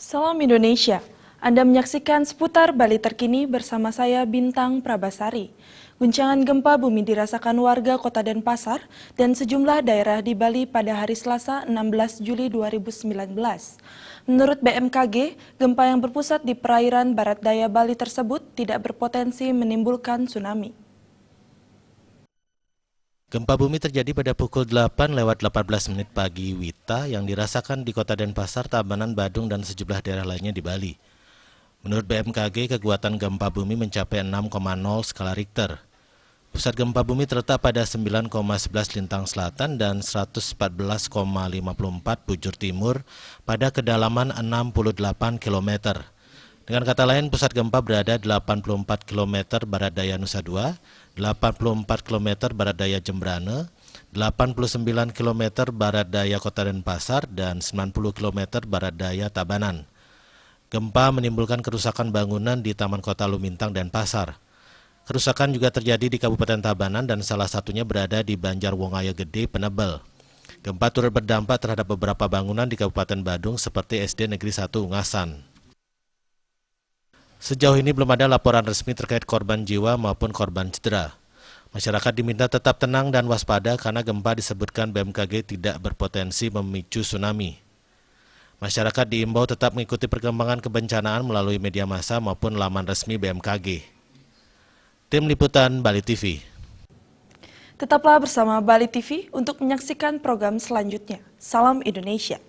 Salam Indonesia, Anda menyaksikan seputar Bali terkini bersama saya Bintang Prabasari. Guncangan gempa bumi dirasakan warga Kota Denpasar dan sejumlah daerah di Bali pada hari Selasa 16 Juli 2019. Menurut BMKG, gempa yang berpusat di perairan barat daya Bali tersebut tidak berpotensi menimbulkan tsunami. Gempa bumi terjadi pada pukul 8:18 pagi WITA yang dirasakan di Kota Denpasar, Tabanan, Badung, dan sejumlah daerah lainnya di Bali. Menurut BMKG, kekuatan gempa bumi mencapai 6,0 skala Richter. Pusat gempa bumi terletak pada 9,11 lintang selatan dan 114,54 bujur timur pada kedalaman 68 km. Dengan kata lain, pusat gempa berada 84 km barat daya Nusa Dua, 84 km barat daya Jembrane, 89 km barat daya Kota Denpasar, dan 90 km barat daya Tabanan. Gempa menimbulkan kerusakan bangunan di Taman Kota Lumintang dan Pasar. Kerusakan juga terjadi di Kabupaten Tabanan dan salah satunya berada di Banjarwongaya Gede, Penebel. Gempa turut berdampak terhadap beberapa bangunan di Kabupaten Badung seperti SD Negeri 1 Ungasan. Sejauh ini belum ada laporan resmi terkait korban jiwa maupun korban cedera. Masyarakat diminta tetap tenang dan waspada karena gempa disebutkan BMKG tidak berpotensi memicu tsunami. Masyarakat diimbau tetap mengikuti perkembangan kebencanaan melalui media massa maupun laman resmi BMKG. Tim Liputan Bali TV. Tetaplah bersama Bali TV untuk menyaksikan program selanjutnya. Salam Indonesia.